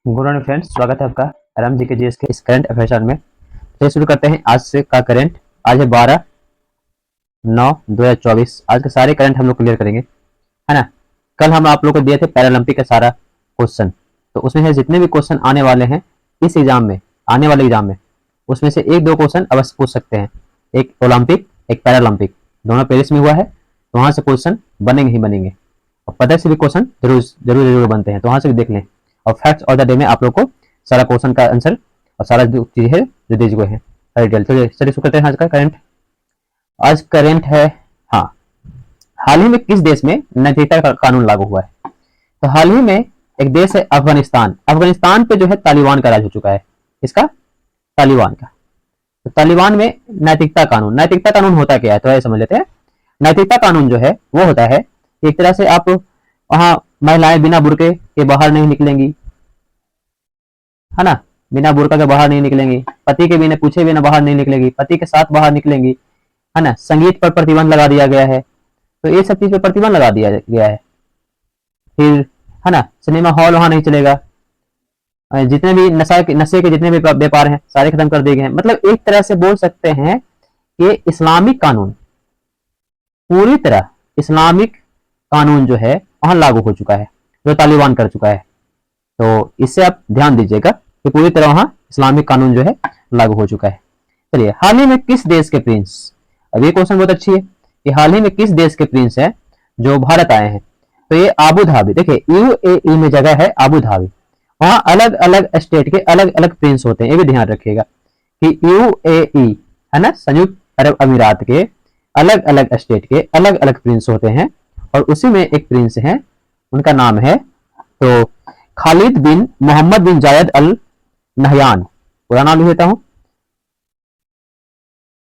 Good morning friends, स्वागत है आपका आराम जी के जीएस के इस करंट अफेयर में। तो शुरू करते हैं आज से का करंट। आज है 12/9/2024। आज के सारे करंट हम लोग क्लियर करेंगे, है ना। कल हम आप लोग को दिए थे पैरालंपिक का सारा क्वेश्चन, तो उसमें से जितने भी क्वेश्चन आने वाले हैं इस एग्जाम में, आने वाले एग्जाम में, उसमें से एक दो क्वेश्चन अवश्य पूछ सकते हैं। एक ओलंपिक, एक पैरालंपिक, दोनों पेरिस में हुआ है, तो वहां से क्वेश्चन बनेंगे ही बनेंगे। और पता से भी क्वेश्चन जरूर जरूर जरूर बनते हैं, तो वहां से भी देख लें। और फैक्ट्स ऑफ द डे में आप लोग को सारा क्वेश्चन का आंसर और सारा जो चीज है जो दी गई है सारी डिटेल। तो चलिए शुरू करते हैं आज का करंट। आज करंट है, हाँ, हाल ही में किस देश में नैतिकता का कानून लागू हुआ है? तो हाल ही में एक देश है अफगानिस्तान। अफगानिस्तान पे जो है तालिबान का राज हो चुका है। इसका तालिबान का। तो तालिबान में नैतिकता कानून होता क्या है, तो ये समझ लेते हैं। नैतिकता कानून जो है वो होता है एक तरह से आप वहां महिलाएं बिना बुरके के बाहर नहीं निकलेंगी, है ना। बिना बुरका के बाहर नहीं निकलेंगी, पति के बिना पूछे बिना बाहर नहीं निकलेंगी, पति के साथ बाहर निकलेंगी, है ना। संगीत पर प्रतिबंध लगा दिया गया है, तो ये सब चीज पर प्रतिबंध लगा दिया गया है। फिर, है ना, सिनेमा हॉल वहां नहीं चलेगा। जितने भी नशे के जितने भी व्यापार हैं सारे खत्म कर दिए गए हैं। मतलब एक तरह से बोल सकते हैं कि इस्लामिक कानून, पूरी तरह इस्लामिक कानून जो है वहां लागू हो चुका है, जो तालिबान कर चुका है। तो इससे आप ध्यान दीजिएगा कि पूरी तरह वहां इस्लामिक कानून जो है लागू हो चुका है। चलिए, हाल ही में किस देश के प्रिंस, अब ये क्वेश्चन बहुत अच्छी है कि हाल ही में किस देश के प्रिंस है जो भारत आए हैं? तो ये आबू धाबी, देखिए यूएई में जगह है आबू धाबी। वहां अलग अलग स्टेट के अलग अलग प्रिंस होते हैं, ये भी ध्यान रखिएगा कि यूएई, है ना, संयुक्त अरब अमीरात के अलग अलग स्टेट के अलग अलग प्रिंस होते हैं। और उसी में एक प्रिंस है, उनका नाम है तो खालिद बिन मोहम्मद बिन जायद अल नहयान। पूरा नाम लिख देता हूं,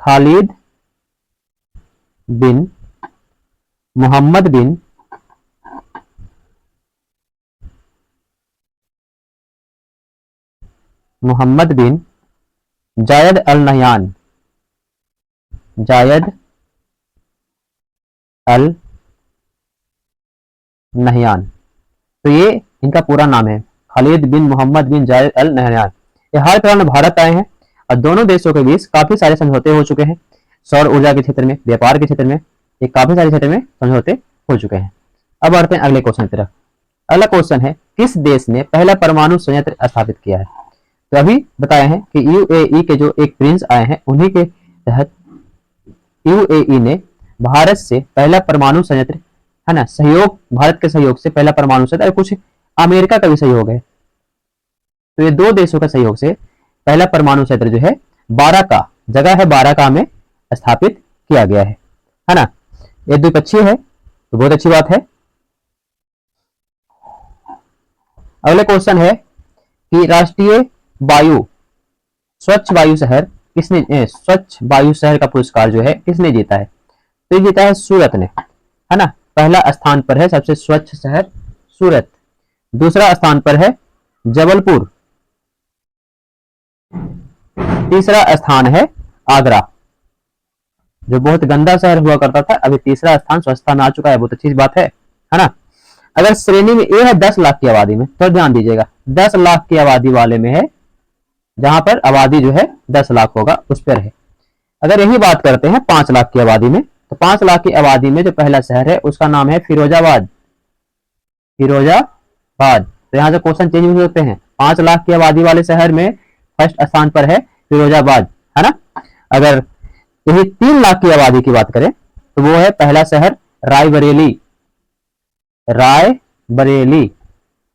खालिद बिन मोहम्मद बिन जायद अल नहयान, जायद अल नहयान। तो ये इनका पूरा नाम है, खालिद बिन मोहम्मद बिन जायद अल नहयान। ये हाल फिलहाल में भारत आए हैं और दोनों देशों के बीच काफी सारे समझौते हो चुके हैं। सौर ऊर्जा के क्षेत्र में, व्यापार के क्षेत्र में, ये काफी सारे क्षेत्र में समझौते हो चुके हैं। अब बढ़ते हैं अगले क्वेश्चन की तरफ। अगला क्वेश्चन है, किस देश ने पहला परमाणु संयंत्र स्थापित किया है? तो अभी बताए हैं कि यूएई के जो एक प्रिंस आए हैं उन्हीं के तहत यूएई ने भारत से पहला परमाणु संयंत्र, है ना, सहयोग, भारत के सहयोग से पहला परमाणु संयंत्र, कुछ अमेरिका का भी सहयोग है। तो ये दो देशों का सहयोग से पहला परमाणु संयंत्र जो है बाराका, जगह है बाराका में, स्थापित किया गया है ना। ये द्विपक्षीय है, तो बहुत अच्छी बात है। अगले क्वेश्चन है कि राष्ट्रीय वायु स्वच्छ वायु शहर किसने, स्वच्छ वायु शहर का पुरस्कार जो है किसने जीता है? तो ये जीता है सूरत ने, है ना। पहला स्थान पर है सबसे स्वच्छ शहर सूरत, दूसरा स्थान पर है जबलपुर, तीसरा स्थान है आगरा, जो बहुत गंदा शहर हुआ करता था, अभी तीसरा स्थान स्वच्छता में आ चुका है, बहुत अच्छी बात है ना। अगर श्रेणी में ए है 10 लाख की आबादी में, तो ध्यान दीजिएगा 10 लाख की आबादी वाले में है, जहां पर आबादी जो है 10 लाख होगा उस पर है। अगर यही बात करते हैं 5 लाख की आबादी में, तो 5 लाख की आबादी में जो पहला शहर है उसका नाम है फिरोजाबाद। फिरोजाबाद। तो यहां से क्वेश्चन चेंज हो सकते हैं। 5 लाख की आबादी वाले शहर में फर्स्ट स्थान पर है फिरोजाबाद, है ना। अगर यही 3 लाख की आबादी की बात करें तो वो है पहला शहर रायबरेली, रायबरेली,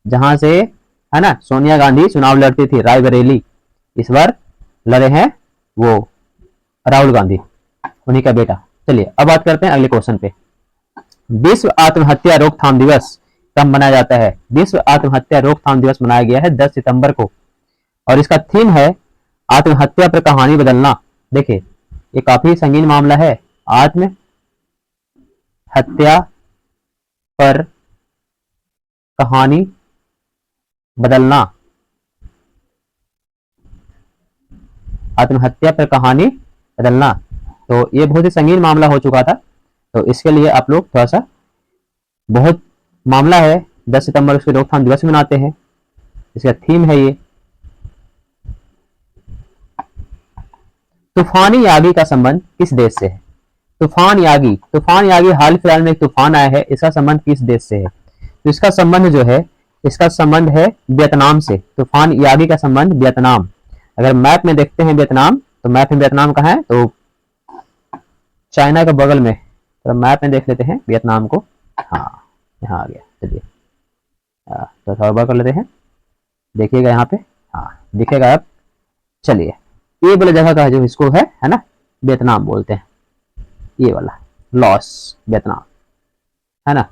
जहां से, है ना, सोनिया गांधी चुनाव लड़ती थी, रायबरेली। इस बार लड़े हैं वो राहुल गांधी, उन्हीं का बेटा। चलिए अब बात करते हैं अगले क्वेश्चन पे। विश्व आत्महत्या रोकथाम दिवस कब मनाया जाता है? विश्व आत्महत्या रोकथाम दिवस मनाया गया है 10 सितंबर को, और इसका थीम है आत्महत्या पर कहानी बदलना। देखिए ये काफी संगीन मामला है, आत्महत्या पर कहानी बदलना, आत्महत्या पर कहानी बदलना। तो ये बहुत ही संगीन मामला हो चुका था, तो इसके लिए आप लोग थोड़ा सा, बहुत मामला है, 10 सितंबर उसके रोकथाम दिवस मनाते हैं। इसका थीम है ये। तूफानी यागी का संबंध किस देश से है? तूफान यागी हाल फिलहाल में एक तूफान आया है, इसका संबंध किस देश से है? तो इसका संबंध जो है, इसका संबंध है वियतनाम से। तूफान यागी का संबंध वियतनाम। अगर मैप में देखते हैं वियतनाम, तो मैप में वियतनाम कहाँ है? तो चाइना के बगल में। तो मैप में देख लेते हैं वियतनाम को। हाँ, यहाँ आ गया। चलिए तो थोड़ा बड़ा कर लेते हैं, देखिएगा यहाँ पे। हाँ, दिखेगा अब। चलिए, ये वाला जगह का जो इसको है ना, वियतनाम बोलते हैं। ये वाला लॉस वियतनाम है ना।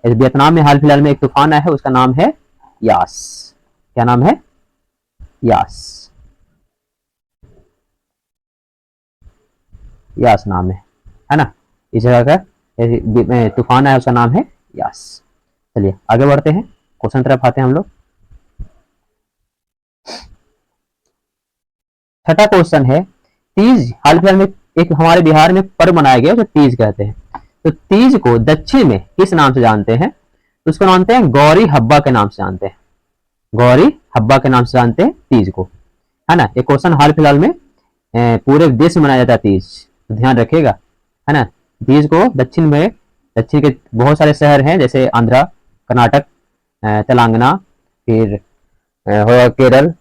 इस वियतनाम में हाल फिलहाल में एक तूफान आया है, उसका नाम है यास। क्या नाम है? यास। यास नाम है ना। इस जगह का तूफान आया, उसका नाम है यास। चलिए आगे बढ़ते हैं, क्वेश्चन तरफ आते हैं हम लोग। छठा क्वेश्चन है, तीज हाल फिलहाल में एक हमारे बिहार में पर्व मनाया गया जो तीज कहते हैं। तो तीज को दक्षिण में किस नाम से जानते हैं? तो उसको जानते हैं गौरी हब्बा के नाम से जानते हैं। गौरी हब्बा के नाम से जानते हैं तीज को, है ना। एक क्वेश्चन हाल फिलहाल में पूरे देश में मनाया जाता है तीज, तो ध्यान रखिएगा, है ना। तीज को दक्षिण के बहुत सारे शहर हैं, जैसे आंध्रा, कर्नाटक, तेलंगाना, फिर केरल,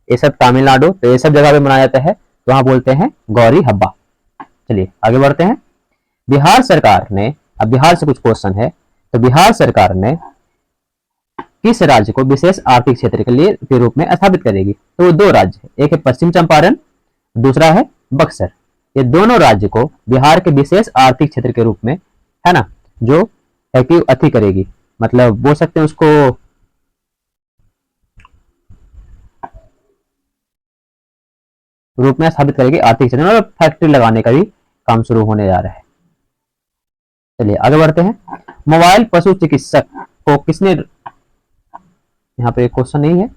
ये सब तमिलनाडु, तो ये सब जगह पे मनाया जाता है, तो वहां बोलते हैं गौरी हब्बा। चलिए आगे बढ़ते हैं। बिहार सरकार ने, अब बिहार से कुछ क्वेश्चन है, तो बिहार सरकार ने किस राज्य को विशेष आर्थिक क्षेत्र के लिए के रूप में स्थापित करेगी? तो वो दो राज्य है, एक है पश्चिम चंपारण, दूसरा है बक्सर। ये दोनों राज्य को बिहार के विशेष आर्थिक क्षेत्र के रूप में, है ना, जो एक्टिव अति करेगी, मतलब बोल सकते हैं उसको रूप में स्थापित करेगी आर्थिक क्षेत्र में, फैक्ट्री लगाने का भी काम शुरू होने जा रहा है। चलिए आगे बढ़ते हैं। मोबाइल पशु चिकित्सक को किसने, यहाँ पे क्वेश्चन नहीं है,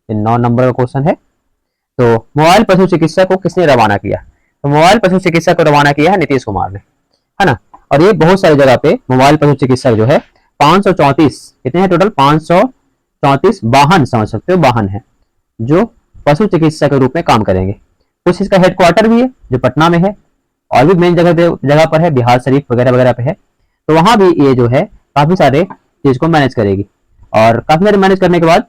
9 नंबर का क्वेश्चन है। तो मोबाइल पशु चिकित्सक को किसने रवाना किया? तो मोबाइल पशु चिकित्सक को रवाना किया है नीतीश कुमार ने, है ना। और ये बहुत सारी जगह पे मोबाइल पशु चिकित्सक जो है 534, कितने हैं टोटल? 534 वाहन, समझ सकते हो, वाहन है जो पशु चिकित्सक के रूप में काम करेंगे। कुछ इसका हेडक्वार्टर भी है जो पटना में है, और भी मेन जगह पर है, बिहार शरीफ वगैरह वगैरह पे है। तो वहां भी ये जो है काफी सारे चीज को मैनेज करेगी, और काफी सारे मैनेज करने के बाद,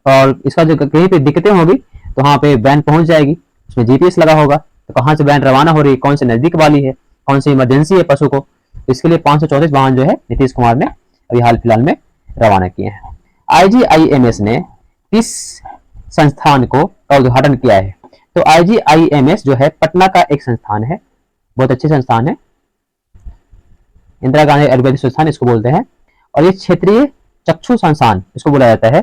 और इसका जो कहीं पे दिक्कतें होगी तो वहां पे वैन पहुंच जाएगी, उसमें जीपीएस लगा होगा, तो कहाँ से वैन रवाना हो रही है, कौन से नजदीक वाली है, कौन सी इमरजेंसी है पशु को। तो इसके लिए 534 वाहन जो है नीतीश कुमार ने अभी हाल फिलहाल में रवाना किए हैं। IGIMS ने किस संस्थान को उद्घाटन किया है? तो IGIMS जो है पटना का एक संस्थान है, बहुत अच्छे संस्थान है, इंदिरा गांधी आयुर्वेदिक संस्थान इसको बोलते हैं। और ये क्षेत्रीय चक्षु संस्थान इसको बोला जाता है,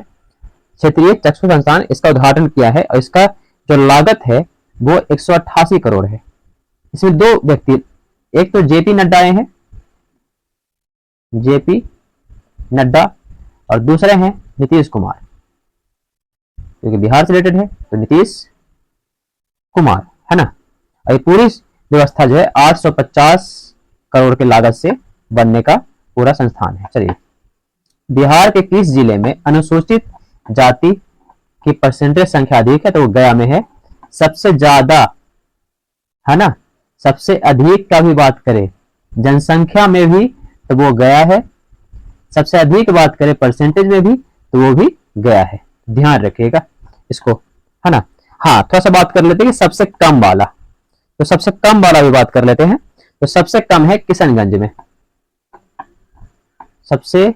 क्षेत्रीय चक्षु संस्थान, इसका उद्घाटन किया है। और इसका जो लागत है वो 188 करोड़ है। इसमें दो व्यक्ति, एक तो जेपी नड्डा आए हैं, जेपी नड्डा, और दूसरे हैं नीतीश कुमार, क्योंकि बिहार से रिलेटेड है तो नीतीश कुमार, है ना। और ये पूरी व्यवस्था जो है 850 करोड़ की लागत से बनने का पूरा संस्थान है। चलिए, बिहार के किस जिले में अनुसूचित जाति की परसेंटेज संख्या अधिक है? तो वो गया में है। सबसे ज्यादा, है ना, सबसे अधिक का भी बात करें जनसंख्या में भी तो वो गया है, सबसे अधिक बात करें परसेंटेज में भी तो वो भी गया है। ध्यान रखिएगा इसको, है ना। हाँ, थोड़ा सा बात कर लेते हैं कि सबसे कम वाला, तो सबसे कम वाला भी बात कर लेते हैं। तो सबसे कम है किशनगंज में, सबसे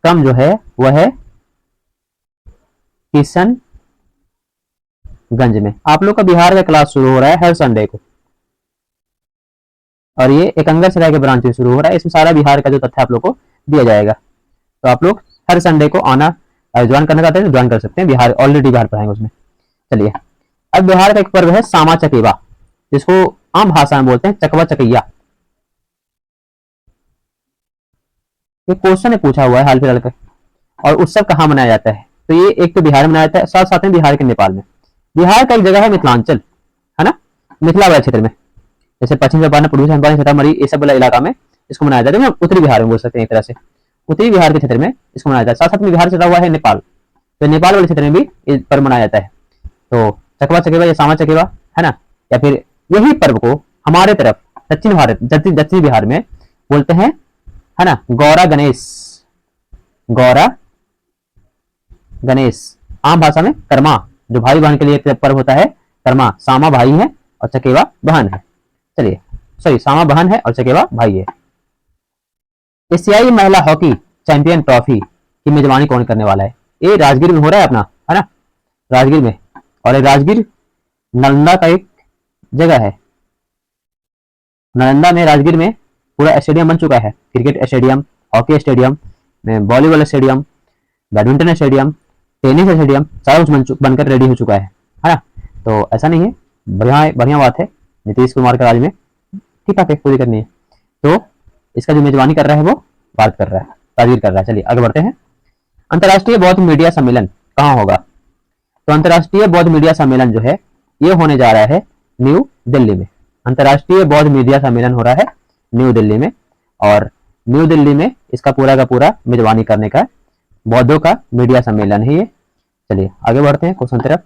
कम जो है वह है किशनगंज में। आप लोग का बिहार का क्लास शुरू हो रहा है हर संडे को, और ये एकंगर सराय के ब्रांच में शुरू हो रहा है। इसमें सारा बिहार का जो तथ्य आप लोग को दिया जाएगा, तो आप लोग हर संडे को आना, ज्वाइन करना चाहते हैं तो ज्वाइन कर सकते हैं। बिहार ऑलरेडी बिहार पढ़ाएंगे उसमें। चलिए, अब बिहार का एक पर्व है सामा चकेवा, जिसको आम भाषा में बोलते हैं चकवा चकैया। ये क्वेश्चन ने पूछा हुआ है हाल फिलहाल का। और उत्सव कहाँ मनाया जाता है? तो ये एक तो बिहार में मनाया जाता है, साथ साथ में बिहार के नेपाल में। बिहार का एक जगह है मिथिलांचल, है ना, मिथिला वाला क्षेत्र में, जैसे पश्चिम चंपारण, पूर्वी चंपारण, सीतामढ़ी, ये सब वाला इलाका में इसको मनाया जाता है। उत्तरी बिहार में बोल सकते हैं एक तरह से, उत्तरी बिहार के क्षेत्र में इसको मनाया जाता है। साथ साथ में बिहार से जुड़ा हुआ है नेपाल, तो नेपाल वाले क्षेत्र में भी इस पर्व मनाया जाता है। तो चकवा चकेवा या सामा चकेवा, है ना, या फिर यही पर्व को हमारे तरफ दक्षिण भारत, दक्षिण बिहार में बोलते हैं, है ना, गौरा गणेश। गौरा गणेश, आम भाषा में कर्मा, जो भाई बहन के लिए एक पर्व होता है कर्मा। सामा भाई है और चकेवा बहन है। चलिए, सॉरी, सामा बहन है और चकेवा भाई है। एशियाई महिला हॉकी चैंपियन ट्रॉफी की मेजबानी कौन करने वाला है? ये राजगीर में हो रहा है अपना, है ना, राजगीर में। और ये राजगीर नालंदा का एक जगह है। नालंदा में, राजगीर में पूरा स्टेडियम बन चुका है। Cricket stadium, hockey stadium, volleyball stadium, badminton stadium, tennis stadium, सारा कुछ बनकर रेडी हो चुका है ना। तो ऐसा नहीं है, बढ़िया बढ़िया बात है। नीतीश कुमार के राज में ठीक है, कोई दिक्कत नहीं है। तो इसका जो मेजबानी कर रहा है वो भारत कर रहा है, राजगीर कर रहा है। चलिए आगे बढ़ते हैं। अंतर्राष्ट्रीय बौद्ध मीडिया सम्मेलन कहाँ होगा? तो अंतर्राष्ट्रीय बौद्ध मीडिया सम्मेलन जो है ये होने जा रहा है न्यू दिल्ली में। अंतर्राष्ट्रीय बौद्ध मीडिया सम्मेलन हो रहा है न्यू दिल्ली में, और न्यू दिल्ली में इसका पूरा का पूरा मेजबानी करने का बौद्धों का मीडिया सम्मेलन है ये। चलिए आगे बढ़ते हैं क्वेश्चन तरफ।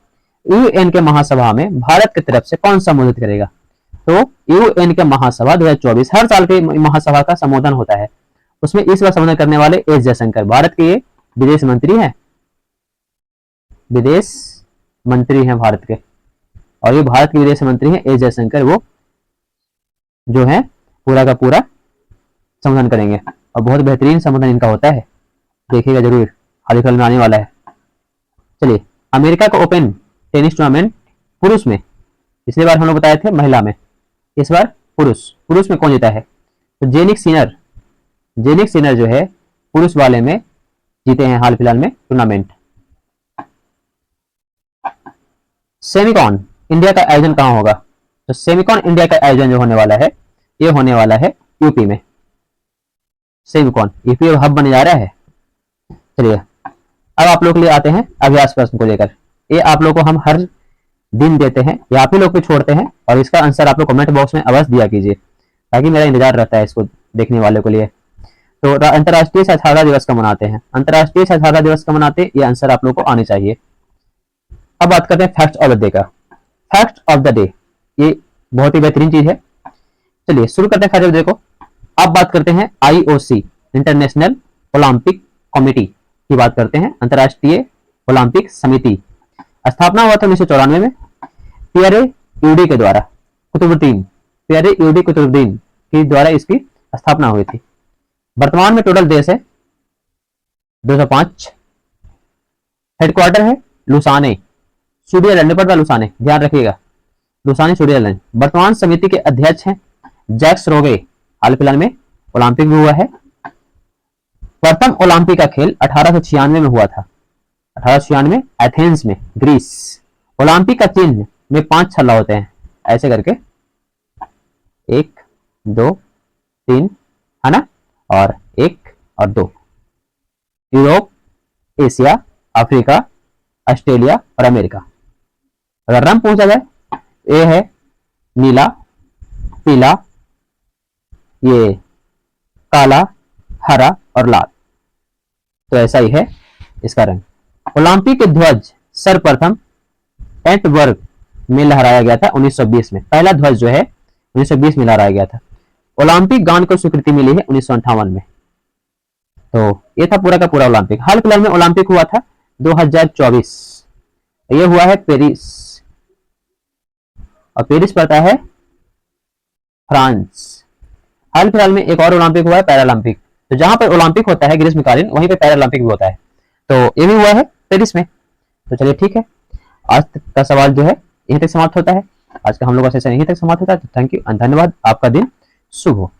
यूएन के महासभा में भारत की तरफ से कौन संबोधित करेगा? तो यूएन के महासभा 2024, हर साल के महासभा का संबोधन होता है, उसमें इस बार संबोधन करने वाले एस जयशंकर, भारत के ये विदेश मंत्री हैं, विदेश मंत्री हैं भारत के, और ये भारत के विदेश मंत्री हैं एस जयशंकर। वो जो है पूरा का पूरा संबोधन करेंगे, और बहुत बेहतरीन संबोधन इनका होता है, देखिएगा जरूर, हाल ही में आने वाला है। चलिए, अमेरिका का ओपन टेनिस टूर्नामेंट पुरुष में, पिछली बार हम लोग बताए थे महिला में, इस बार पुरुष में कौन जीता है? तो जेनिक सिनर जो है पुरुष वाले में जीते हैं हाल फिलहाल में टूर्नामेंट। सेमिकॉन इंडिया का आयोजन कहां होगा? तो सेमिकॉन इंडिया का आयोजन जो होने वाला है ये होने वाला है यूपी में। सेमिकॉन यूपी हब बनने जा रहा है। चलिए अब आप लोग के लिए आते हैं अभ्यास प्रश्न को लेकर। ये आप लोग को हम हर दिन देते हैं या आप ही लोग को छोड़ते हैं, और इसका आंसर आप लोग कमेंट बॉक्स में अवश्य दिया कीजिए, ताकि मेरा इंतजार रहता है इसको देखने वाले के लिए। तो अंतर्राष्ट्रीय साक्षरता दिवस कब मनाते हैं? अंतर्राष्ट्रीय साक्षरता दिवस कब मनाते, ये आंसर आप लोग को आने चाहिए। अब बात करते हैं फैक्ट ऑफ द डे का। फैक्ट ऑफ द डे ये बहुत ही बेहतरीन चीज है। चलिए शुरू करते हैं फैक्ट ऑफ द डे को। अब बात करते हैं आईओसी, इंटरनेशनल ओलंपिक कमेटी की बात करते हैं, अंतर्राष्ट्रीय ओलंपिक समिति। स्थापना हुआ था 1994 में पियरे यूडी के द्वारा, पियरे यूडी कुतुबुद्दीन के द्वारा इसकी स्थापना हुई थी। वर्तमान में टोटल देश है 205। हेडक्वार्टर है लुसाने, स्विट्जरलैंड में पड़ता है लुसाने, ध्यान रखिएगा, लुसाने स्विट्जरलैंड। वर्तमान समिति के अध्यक्ष हैं जैक्स रोगे, हाल फिलहाल में ओलंपिक भी हुआ है। प्रथम ओलंपिक का खेल 1896 में हुआ था, 1896 एथेंस में, ग्रीस। ओलंपिक का चिन्ह में 5 छल्ला होते हैं, ऐसे करके 1 2 3, है ना, और 1 और 2। यूरोप, एशिया, अफ्रीका, ऑस्ट्रेलिया और अमेरिका। अगर रंग पूछा जाए, ये है नीला, पीला, ये काला, हरा और लाल। तो ऐसा ही है इसका रंग। ओलंपिक के ध्वज सर्वप्रथम एंटवर्प में लहराया गया था 1920 में। पहला ध्वज जो है 1920 में लहराया गया था। ओलंपिक गान को स्वीकृति मिली है 1958 में। तो ये था पूरा का पूरा ओलंपिक। हाल फिलहाल में ओलंपिक हुआ था 2024, ये हुआ है पेरिस, और पेरिस पड़ता है फ्रांस। हाल फिलहाल में एक और ओलंपिक हुआ है पैरालंपिक। तो जहां पर ओलंपिक होता है ग्रीष्मकालीन, वहीं पे पैरालंपिक भी होता है। तो ये भी हुआ है पेरिस में। तो चलिए ठीक है, आज तक का सवाल जो है यहीं तक समाप्त होता है। आज का हम लोग का सेशन यहीं तक समाप्त होता है। तो थैंक यू, धन्यवाद, आपका दिन शुभ हो।